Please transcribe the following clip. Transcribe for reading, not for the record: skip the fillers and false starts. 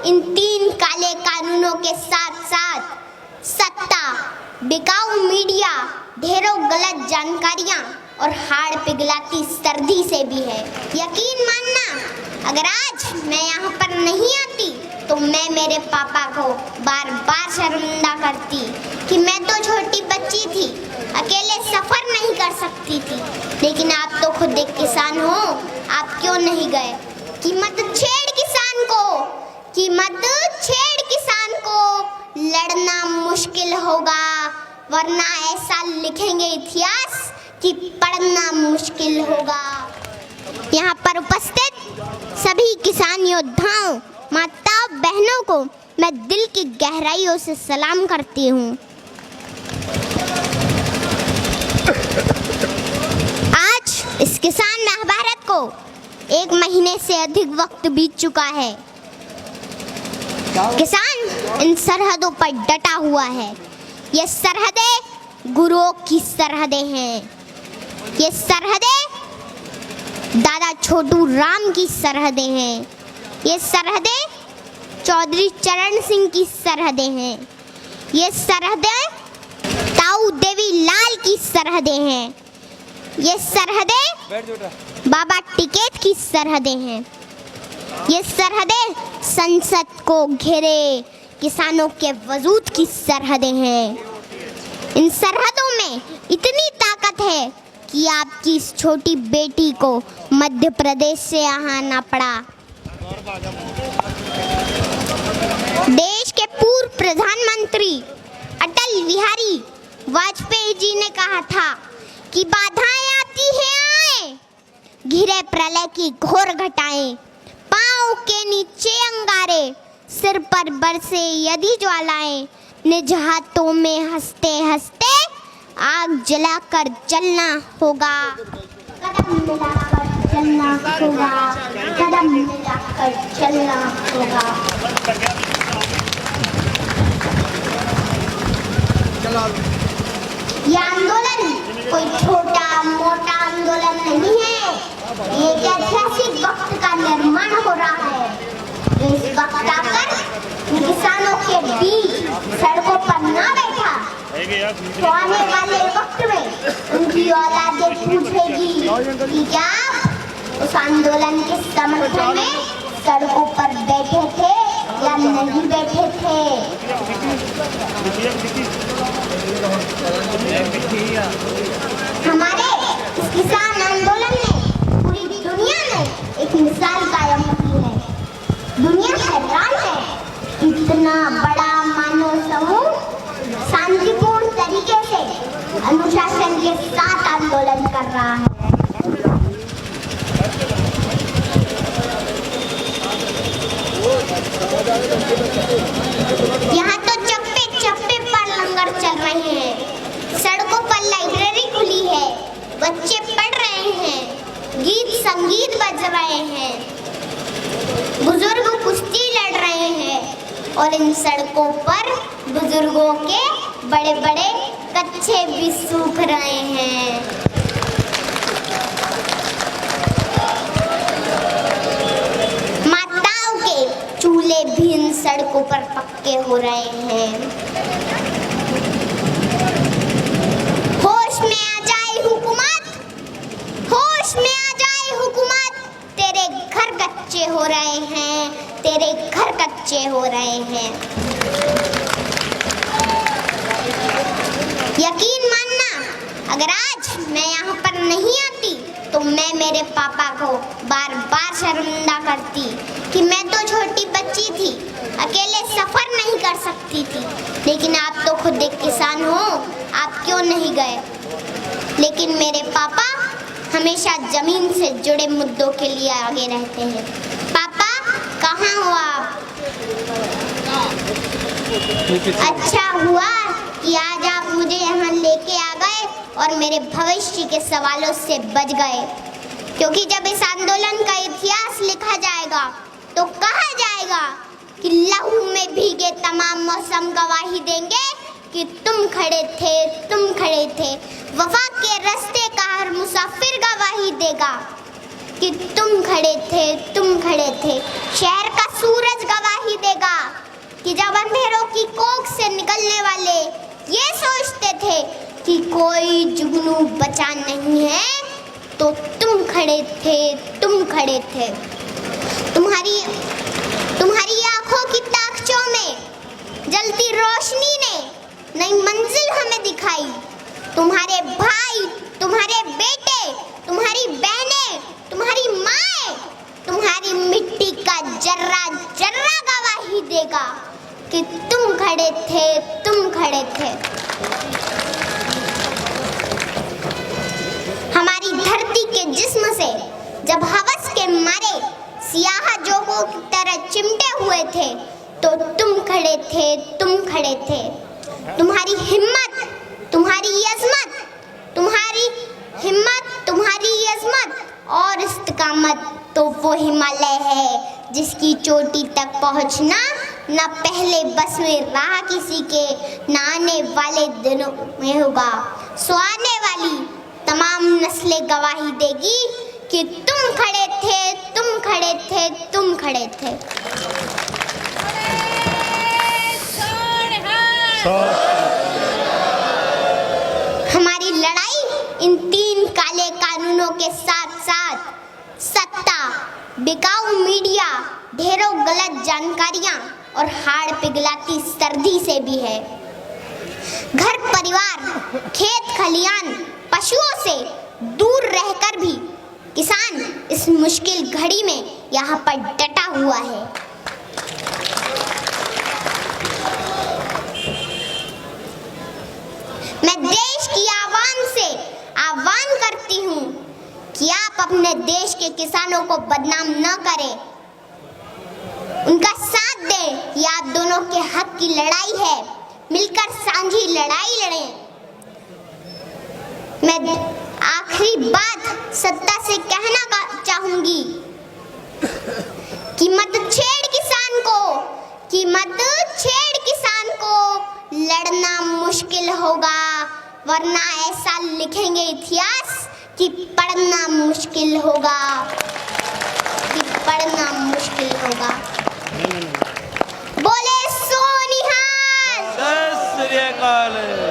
इन 3 काले कानूनों के साथ साथ सत्ता, बिकाऊ मीडिया, ढेरों गलत जानकारियां और हाड़ पिघलाती सर्दी से भी है। यकीन मानना, अगर आज मैं यहाँ पर नहीं आती तो मैं मेरे पापा को बार बार शर्मिंदा करती कि मैं तो छोटी बच्ची थी, अकेले सफर नहीं कर सकती थी। लेकिन आप तो खुद एक किसान हो, आप क्यों नहीं गए कि मत छेड़ किसान को, कि मत छेड़ किसान को, लड़ना मुश्किल होगा वरना ऐसा लिखेंगे इतिहास कि पढ़ना मुश्किल होगा। यहाँ पर उपस्थित सभी किसान योद्धाओं, माताओं, बहनों को मैं दिल की गहराइयों से सलाम करती हूँ। आज इस किसान महाभारत को 1 महीने से अधिक वक्त बीत चुका है। किसान इन सरहदों पर डटा हुआ है। ये सरहदें गुरुओं की सरहदें हैं। ये सरहदें दादा छोटू राम की सरहदें हैं। ये सरहदें चौधरी चरण सिंह की सरहदें हैं। ये सरहदें ताऊ देवी लाल की सरहदें हैं। ये सरहदें बाबा टिकैत की सरहदें हैं। ये सरहदें संसद को घेरे किसानों के वजूद की सरहदें हैं। इन सरहदों में इतनी ताकत है कि आपकी इस छोटी बेटी को मध्य प्रदेश से यहाँ आना पड़ा। देश के पूर्व प्रधानमंत्री अटल बिहारी वाजपेयी जी ने कहा था कि बाधाएं आती हैं आए, घिरे प्रलय की घोर घटाएं, पाँव के नीचे अंगारे, सिर पर बरसे यदि ज्वालाएं, निज हाथों में हंसते हंसते आग जलाकर जलना होगा। कदम मिलाकर चलना होगा, कदम मिलाकर चलना होगा। ये आंदोलन कोई छोटा मोटा आंदोलन नहीं है। ये एक ऐतिहासिक वक्त का निर्माण हो रहा है। इस वक्त आकर किसानों के बीच सड़कों पर ना बैठा तो आने वाले वक्त में उनकी औलादें पूछेगी कि क्या उस आंदोलन के समर्थन में सड़कों पर बैठे थे या नहीं बैठे थे। हमारे इस किसान आंदोलन ने पूरी दुनिया में एक मिसाल कायम की है। दुनिया हैरान है, इतना बड़ा मानव समूह शांतिपूर्ण तरीके से अनुशासन के साथ आंदोलन कर रहा है। यहाँ तो चप्पे चप्पे पर लंगर चल रहे हैं, सड़कों पर लाइब्रेरी खुली है, बच्चे पढ़ रहे हैं, गीत संगीत बज रहे हैं, बुजुर्ग कुश्ती लड़ रहे हैं और इन सड़कों पर बुजुर्गों के बड़े बड़े कच्छे भी सूख रहे हैं। माताओं के चूल्हे भी इन सड़कों पर पक्के हो रहे हैं। होश में आ जाए हुकूमत, होश में आ जाए हुकूमत, तेरे घर कच्चे हो रहे हैं, तेरे घर कच्चे हो रहे हैं। यकीन मानना, अगर आज मैं यहाँ पर नहीं आती तो मैं मेरे पापा को बार बार शर्मिंदा करती कि मैं तो छोटी बच्ची थी, अकेले सफर नहीं कर सकती थी। लेकिन आप तो खुद एक किसान हो, आप क्यों नहीं गए। लेकिन मेरे पापा हमेशा जमीन से जुड़े मुद्दों के लिए आगे रहते हैं। पापा कहाँ हो आप? अच्छा हुआ कि आज आप मुझे यहाँ लेके आ गए और मेरे भविष्य के सवालों से बच गए, क्योंकि जब इस आंदोलन का इतिहास लिखा जाएगा तो कहा जाएगा कि लहू में भीगे तमाम मौसम गवाही देंगे कि तुम खड़े थे, तुम खड़े थे। वफा के रास्ते का हर मुसाफिर गवाही देगा कि तुम खड़े थे, तुम खड़े थे। शहर का सूरज गवाही देगा कानूनों बचा नहीं है तो तुम खड़े थे, तुम खड़े थे। तुम्हारी आंखों की ताकचों में जलती रोशनी ने नई मंजिल हमें दिखाई। तुम्हारे भाई, तुम्हारे बेटे, तुम्हारी बहनें, तुम्हारी माएं, तुम्हारी मिट्टी का जर्रा जर्रा गवाही देगा कि तुम खड़े थे, तुम खड़े थे। हमारी धरती के जिस्म से जब हवस के मारे सियाह जोगों की तरह चिमटे हुए थे तो तुम खड़े थे, तुम खड़े थे। तुम्हारी हिम्मत, तुम्हारी अज़मत, तुम्हारी हिम्मत, तुम्हारी अज़मत और इस्तिकामत तो वो हिमालय है जिसकी चोटी तक पहुंचना न पहले बस में रहा किसी के, न आने वाले दिनों में होगा। सो आने वाली तमाम नस्लें गवाही देगी कि तुम खड़े थे, तुम खड़े थे, तुम खड़े थे। हमारी लड़ाई इन 3 काले कानूनों के साथ साथ सत्ता, बिकाऊ मीडिया, ढेरों गलत जानकारियां और हाड़ पिघलाती सर्दी से भी है। घर परिवार, खेत खलियान, पशुओं से दूर रहकर भी किसान इस मुश्किल घड़ी में यहाँ पर डटा हुआ है। मैं देश की आवाम से आह्वान करती हूँ कि आप अपने देश के किसानों को बदनाम न करें, उनका साथ दें। ये आप दोनों के हक की लड़ाई है, मिलकर साझी लड़ाई लड़ें। मैं आखिरी बात सत्ता से कहना चाहूंगी कि मत छेड़ किसान को, कि मत छेड़ किसान को, लड़ना मुश्किल होगा वरना ऐसा लिखेंगे इतिहास कि पढ़ना मुश्किल होगा, कि पढ़ना मुश्किल होगा। बोले सो निहाल। सत श्री अकाल।